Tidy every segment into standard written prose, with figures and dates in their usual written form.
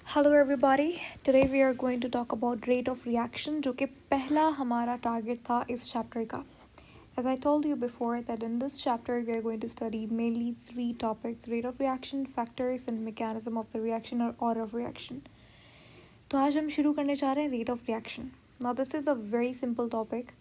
Hello everybody, today we are going to talk about rate of reaction, जो कि पहला हमारा टारगेट था इस चैप्टर का. As I told you before that in this chapter we are going to study mainly three topics: rate of reaction, factors and mechanism of the reaction or order of reaction. तो आज हम शुरू करने जा रहे हैं rate of reaction. Now this is a very simple topic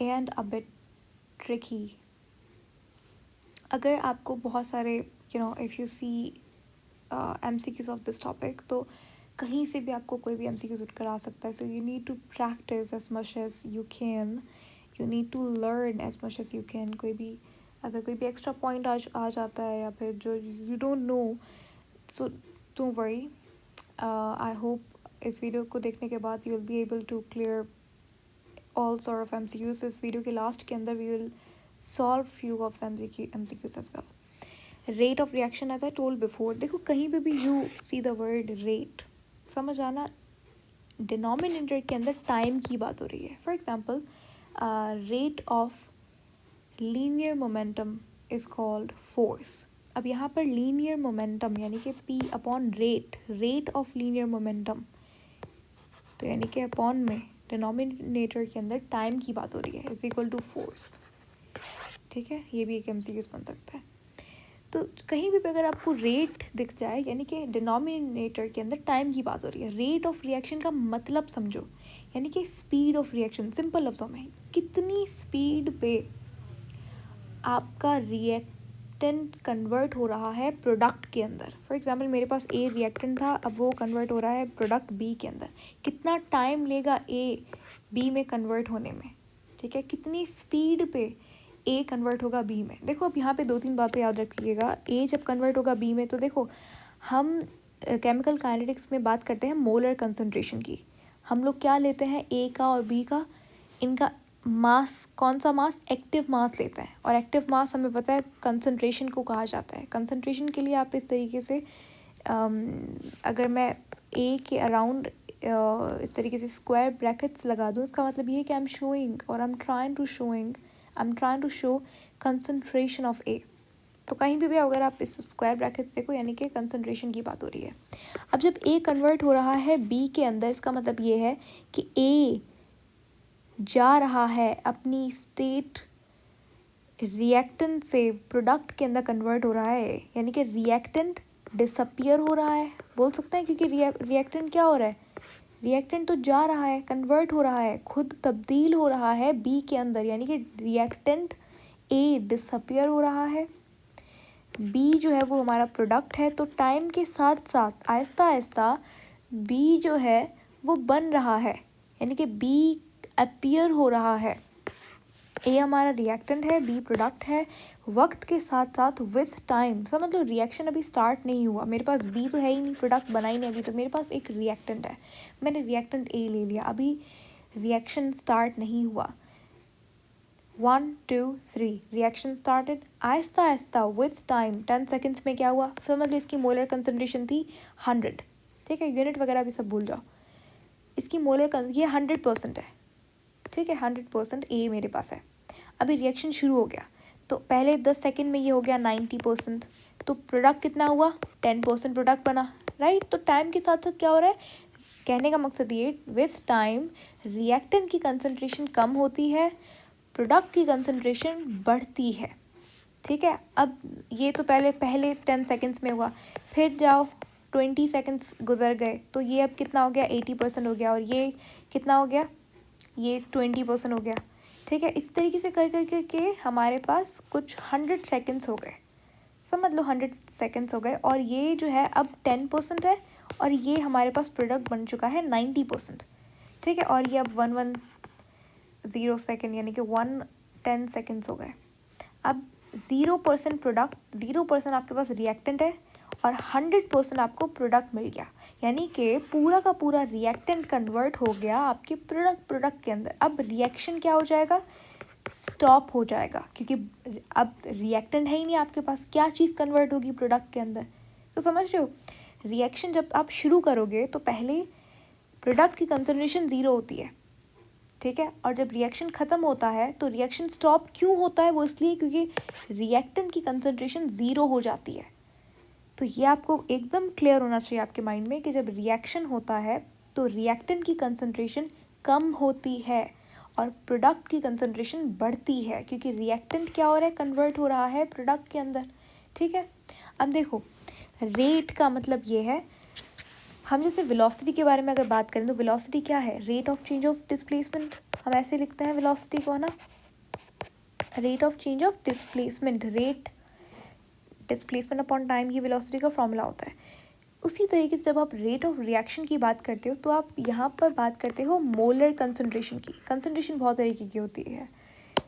and a bit tricky. अगर आपको बहुत सारे if you see MCQs of this topic, तो कहीं से भी आपको कोई भी MCQs उठकर आ सकता है. So you need to practice as much as you can. You need to learn as much as you can. अगर कोई भी एक्स्ट्रा पॉइंट आ जाता है या फिर जो you don't know, so don't worry. I hope इस वीडियो को देखने के बाद you will be able to clear all sort of MCQs. इस वीडियो के लास्ट के अंदर we will solve few of MCQs as well. Rate of reaction, as I told before, देखो कहीं पे भी you see the word rate, समझ आना डिनोमिनेटर के अंदर टाइम की बात हो रही है. For example, rate of linear momentum is called force. अब यहाँ पर लीनियर मोमेंटम यानी कि P upon rate of linear momentum, तो यानी कि अपॉन में डिनोमिनेटर के अंदर टाइम की बात हो रही है, इज इक्वल टू फोर्स. ठीक है, ये भी एक MCQ बन सकता है. तो कहीं भी अगर आपको रेट दिख जाए यानी कि डिनोमिनेटर के अंदर टाइम की बात हो रही है, रेट ऑफ रिएक्शन का मतलब समझो, यानी कि स्पीड ऑफ रिएक्शन. सिंपल लफ्ज़ों में, कितनी स्पीड पे आपका रिएक्टेंट कन्वर्ट हो रहा है प्रोडक्ट के अंदर. फॉर एग्जांपल, मेरे पास ए रिएक्टेंट था, अब वो कन्वर्ट हो रहा है प्रोडक्ट बी के अंदर. कितना टाइम लेगा ए बी में कन्वर्ट होने में. ठीक है, कितनी स्पीड पे ए कन्वर्ट होगा बी में. देखो अब यहाँ पे दो तीन बातें याद रखिएगा. ए जब कन्वर्ट होगा बी में, तो देखो हम केमिकल काइनेटिक्स में बात करते हैं मोलर कंसंट्रेशन की. हम लोग क्या लेते हैं, ए का और बी का, इनका मास, कौन सा मास, एक्टिव मास लेते हैं. और एक्टिव मास हमें पता है कंसंट्रेशन को कहा जाता है. कंसंट्रेशन के लिए आप इस तरीके से अगर मैं ए के अराउंड इस तरीके से स्क्वायर ब्रैकेट्स लगा दूँ, इसका मतलब ये है कि आई एम शोइंग और I am trying to show concentration of A. तो कहीं भी अगर आप इस स्क्वायर ब्रैकेट्स देखो, यानी कि कंसंट्रेशन की बात हो रही है. अब जब ए कन्वर्ट हो रहा है बी के अंदर, इसका मतलब ये है कि ए जा रहा है अपनी स्टेट रिएक्टेंट से प्रोडक्ट के अंदर कन्वर्ट हो रहा है, यानी कि रिएक्टेंट डिसअपियर हो रहा है, बोल सकते हैं, क्योंकि रिएक्टेंट क्या हो रहा है, रिएक्टेंट तो जा रहा है, कन्वर्ट हो रहा है, खुद तब्दील हो रहा है बी के अंदर, यानी कि रिएक्टेंट ए डिसअपियर हो रहा है. बी जो है वो हमारा प्रोडक्ट है. तो टाइम के साथ साथ आहिस्ता आहिस्ता बी जो है वो बन रहा है, यानी कि बी अपीयर हो रहा है. ए हमारा रिएक्टेंट है, बी प्रोडक्ट है. वक्त के साथ साथ विथ टाइम, समझ लो रिएक्शन अभी स्टार्ट नहीं हुआ, मेरे पास बी तो है ही नहीं, प्रोडक्ट बना ही नहीं अभी, तो मेरे पास एक रिएक्टेंट है, मैंने रिएक्टेंट ए ले लिया, अभी रिएक्शन स्टार्ट नहीं हुआ. 1 2 3 reaction started. Aahista Aahista with time 10 seconds में क्या हुआ, समझ लो इसकी मोलर कंसनट्रेशन थी 100. ठीक है, यूनिट वगैरह भी सब भूल जाओ. इसकी मोलर ये 100% है. ठीक है, 100% ए मेरे पास है. अभी रिएक्शन शुरू हो गया, तो पहले 10 सेकेंड में ये हो गया 90%. तो प्रोडक्ट कितना हुआ, 10% प्रोडक्ट बना, राइट. तो टाइम के साथ साथ क्या हो रहा है, कहने का मकसद ये, विथ टाइम रिएक्टेंट की कंसंट्रेशन कम होती है, प्रोडक्ट की कंसंट्रेशन बढ़ती है. ठीक है, अब ये तो पहले 10 सेकेंड्स में हुआ, फिर जाओ 20 सेकेंड्स गुजर गए, तो ये अब कितना हो गया, 80% हो गया, और ये कितना हो गया, ये 20% हो गया. ठीक है, इस तरीके से कर के हमारे पास कुछ 100 सेकेंड्स हो गए, समझ लो 100 सेकेंड्स हो गए. और ये जो है अब 10% है, और ये हमारे पास प्रोडक्ट बन चुका है 90%. ठीक है, और ये अब 110 सेकेंड यानी कि 110 सेकेंड्स हो गए. अब 0% प्रोडक्ट, 0% आपके पास रिएक्टेंट है, और 100% आपको प्रोडक्ट मिल गया, यानी कि पूरा का पूरा रिएक्टेंट कन्वर्ट हो गया आपके प्रोडक्ट के अंदर. अब रिएक्शन क्या हो जाएगा, स्टॉप हो जाएगा, क्योंकि अब रिएक्टेंट है ही नहीं आपके पास, क्या चीज़ कन्वर्ट होगी प्रोडक्ट के अंदर. तो समझ रहे हो, रिएक्शन जब आप शुरू करोगे तो पहले प्रोडक्ट की कंसंट्रेशन 0 होती है. ठीक है, और जब रिएक्शन ख़त्म होता है तो रिएक्शन स्टॉप क्यों होता है, वो इसलिए क्योंकि रिएक्टेंट की कंसंट्रेशन 0 हो जाती है. तो ये आपको एकदम क्लियर होना चाहिए आपके माइंड में कि जब रिएक्शन होता है तो रिएक्टेंट की कंसंट्रेशन कम होती है और प्रोडक्ट की कंसंट्रेशन बढ़ती है, क्योंकि रिएक्टेंट क्या हो रहा है, कन्वर्ट हो रहा है प्रोडक्ट के अंदर। ठीक है, अब देखो रेट का मतलब ये है, हम जैसे वेलोसिटी के बारे में अगर बात करें तो वेलोसिटी क्या है, rate of change of displacement. हम ऐसे लिखते हैं वेलोसिटी को, है ना, rate of change of displacement, rate displacement upon time, ये वेलोसिटी का फॉर्मूला होता है। उसी तरीके से जब आप रेट ऑफ रिएक्शन की बात करते हो तो आप यहाँ पर बात करते हो मोलर कंसंट्रेशन की। कंसंट्रेशन बहुत तरीके की होती है,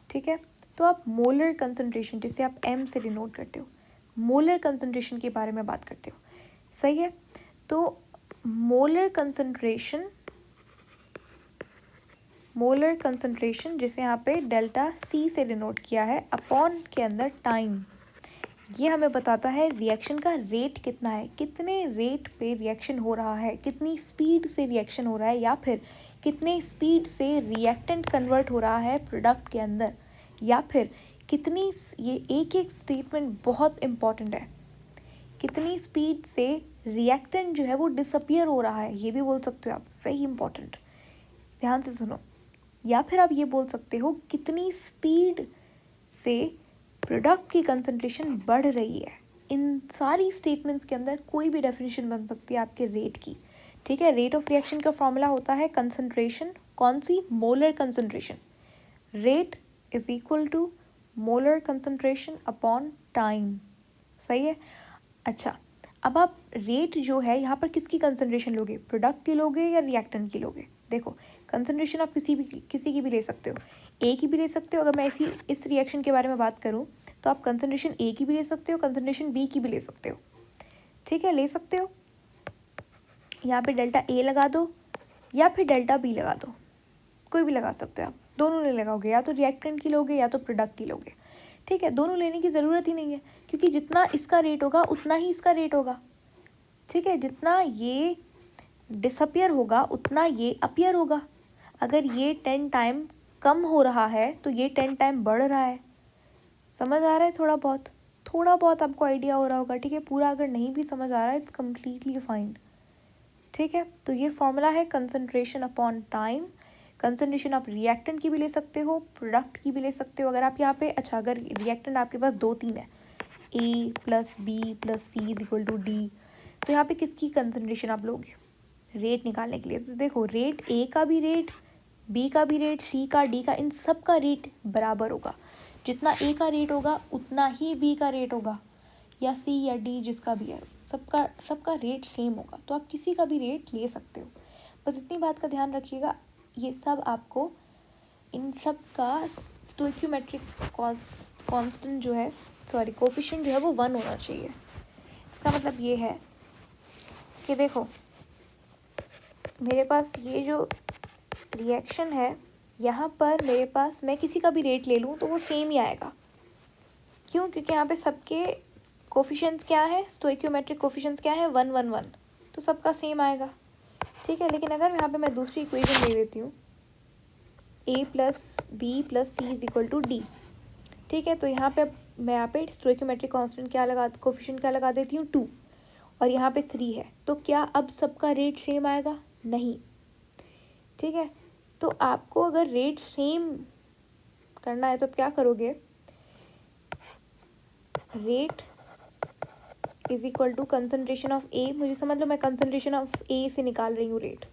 ठीक है, तो आप मोलर कंसंट्रेशन, जिसे आप एम से डिनोट करते हो, मोलर कंसंट्रेशन के बारे में बात करते हो। सही है, तो मोलर कंसंट्रेशन जिसे यहाँ पे डेल्टा सी से डिनोट किया है अपॉन के अंदर टाइम, ये हमें बताता है रिएक्शन का रेट कितना है, कितने रेट पे रिएक्शन हो रहा है, कितनी स्पीड से रिएक्शन हो रहा है, या फिर कितने स्पीड से रिएक्टेंट कन्वर्ट हो रहा है प्रोडक्ट के अंदर, या फिर कितनी, ये एक एक स्टेटमेंट बहुत इंपॉर्टेंट है, कितनी स्पीड से रिएक्टेंट जो है वो डिसअपियर हो रहा है, ये भी बोल सकते हो आप, वेरी इंपॉर्टेंट, ध्यान से सुनो। या फिर आप ये बोल सकते हो कितनी स्पीड से प्रोडक्ट की कंसंट्रेशन बढ़ रही है। इन सारी स्टेटमेंट्स के अंदर कोई भी डेफिनेशन बन सकती है आपके रेट की। ठीक है, रेट ऑफ रिएक्शन का फॉर्मूला होता है कंसंट्रेशन, कौन सी, molar concentration, rate is equal to molar concentration upon time. सही है, अच्छा, अब आप रेट जो है यहाँ पर किसकी कंसंट्रेशन लोगे, प्रोडक्ट की लोगे या रिएक्टेंट की लोगे। देखो कंसंट्रेशन आप किसी की भी ले सकते हो, ए की भी ले सकते हो। अगर मैं इस रिएक्शन के बारे में बात करूँ तो आप कंसंट्रेशन ए की भी ले सकते हो, कंसंट्रेशन बी की भी ले सकते हो। ठीक है, ले सकते हो, यहाँ पे डेल्टा ए लगा दो या फिर डेल्टा बी लगा दो, कोई भी लगा सकते हो आप, दोनों ले लगाओगे, या तो रिएक्टेंट की लोगे या तो प्रोडक्ट की लोगे। ठीक है, दोनों लेने की ज़रूरत ही नहीं है, क्योंकि जितना इसका रेट होगा उतना ही इसका रेट होगा। ठीक है, जितना ये डिसअपियर होगा उतना ये अपीयर होगा। अगर ये 10 टाइम कम हो रहा है तो ये 10 टाइम बढ़ रहा है। समझ आ रहा है, थोड़ा बहुत आपको आइडिया हो रहा होगा। ठीक है, पूरा अगर नहीं भी समझ आ रहा है इट्स कम्प्लीटली फाइन। ठीक है, तो ये फॉर्मूला है कंसंट्रेशन अपॉन टाइम। कंसंट्रेशन आप रिएक्टेंट की भी ले सकते हो, प्रोडक्ट की भी ले सकते हो। अगर आप यहाँ पे, अच्छा, अगर रिएक्टेंट आपके पास 2-3 है, A plus B plus C is equal to D, तो यहाँ पे किसकी कंसंट्रेशन आप लोगे रेट निकालने के लिए। तो देखो रेट ए का भी रेट, बी का भी रेट, सी का, डी का, इन सब का रेट बराबर होगा। जितना ए का रेट होगा उतना ही बी का रेट होगा, या सी या डी जिसका भी है, सबका रेट सेम होगा। तो आप किसी का भी रेट ले सकते हो, बस इतनी बात का ध्यान रखिएगा। ये सब आपको, इन सब का स्टोइक्योमेट्रिक कांस्टेंट जो है, सॉरी कोफिशिएंट जो है वो 1 होना चाहिए। इसका मतलब ये है कि देखो मेरे पास ये जो रिएक्शन है, यहाँ पर मेरे पास, मैं किसी का भी रेट ले लूँ तो वो सेम ही आएगा। क्यों, क्योंकि यहाँ पे सबके कोफिशिएंट्स क्या है, स्टोइक्योमेट्रिक कोफिशिएंट्स क्या है, 1 1 1, तो सबका सेम आएगा। ठीक है, लेकिन अगर यहाँ पे मैं दूसरी इक्वेशन ले लेती हूँ, A plus B plus C is equal to D. ठीक है, तो यहाँ पे मैं यहाँ पे स्टोइक्योमेट्रिक कांस्टेंट कोफिशिएंट क्या लगा देती हूँ, 2, और यहाँ पे 3 है, तो क्या अब सबका रेट सेम आएगा, नहीं। ठीक है, तो आपको अगर रेट सेम करना है तो आप क्या करोगे, rate is equal to concentration of A, मुझे समझ लो मैं कंसंट्रेशन ऑफ ए से निकाल रही हूँ रेट।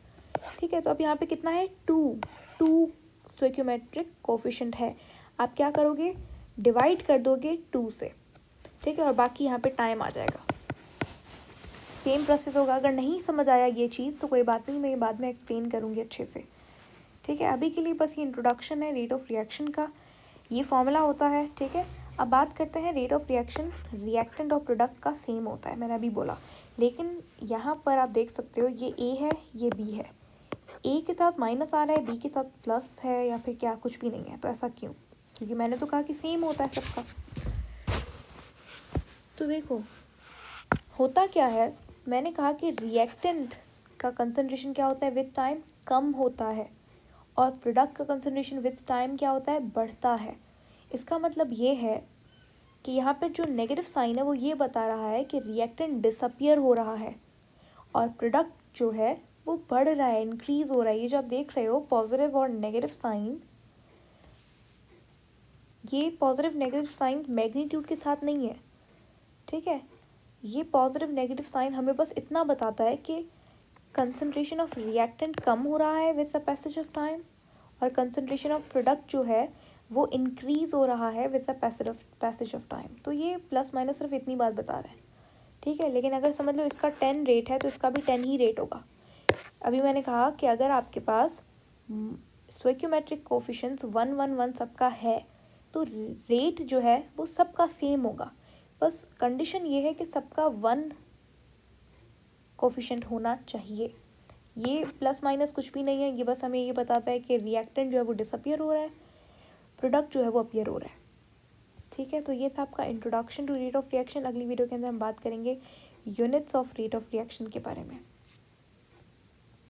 ठीक है, तो अब यहाँ पे कितना है, 2 स्टोइक्योमेट्रिक कोफिशिएंट है। आप क्या करोगे, डिवाइड कर दोगे 2 से। ठीक है, और बाकी यहाँ पे टाइम आ जाएगा। सेम प्रोसेस होगा। अगर नहीं समझ आया ये चीज़ तो कोई बात नहीं, मैं बाद में एक्सप्लेन करूँगी अच्छे से। ठीक है, अभी के लिए बस ये इंट्रोडक्शन है रेट ऑफ रिएक्शन का, ये फॉर्मूला होता है। ठीक है, अब बात करते हैं रेट ऑफ रिएक्शन, रिएक्टेंट और प्रोडक्ट का सेम होता है, मैंने अभी बोला, लेकिन यहाँ पर आप देख सकते हो ये ए है, ये बी है, ए के साथ माइनस आ रहा है, बी के साथ प्लस है, या फिर क्या, कुछ भी नहीं है। तो ऐसा क्यों, क्योंकि मैंने तो कहा कि सेम होता है सबका। तो देखो होता क्या है, मैंने कहा कि रिएक्टेंट का कंसंट्रेशन क्या होता है, विथ टाइम कम होता है, और प्रोडक्ट का कंसंट्रेशन विथ टाइम क्या होता है, बढ़ता है। इसका मतलब ये है कि यहाँ पे जो नेगेटिव साइन है वो ये बता रहा है कि रिएक्टेंट डिसअपियर हो रहा है और प्रोडक्ट जो है वो बढ़ रहा है, इंक्रीज हो रहा है। ये जो आप देख रहे हो पॉजिटिव और नेगेटिव साइन, ये पॉजिटिव नेगेटिव साइन मैग्नीट्यूड के साथ नहीं है, ठीक है। ये पॉजिटिव नेगेटिव साइन हमें बस इतना बताता है कि कंसंट्रेशन ऑफ रिएक्टेंट कम हो रहा है with the passage of time और कंसंट्रेशन ऑफ प्रोडक्ट जो है वो इंक्रीज हो रहा है with the passage of time. तो ये प्लस माइनस सिर्फ इतनी बात बता रहा है, ठीक है। लेकिन अगर समझ लो इसका 10 रेट है तो इसका भी 10 ही रेट होगा। अभी मैंने कहा कि अगर आपके पास स्टोइकियोमेट्रिक कोफिशिएंट्स 1 1 1 सबका है तो रेट जो है वो सबका सेम होगा, बस कंडीशन ये है कि सबका 1 कोफिशिएंट होना चाहिए। ये प्लस माइनस कुछ भी नहीं है, ये बस हमें ये बताता है कि रिएक्टेंट जो है वो डिसअपियर हो रहा है, प्रोडक्ट जो है वो अपीयर हो रहा है, ठीक है। तो ये था आपका introduction to rate of reaction. अगली वीडियो के अंदर हम बात करेंगे units of rate of reaction के बारे में।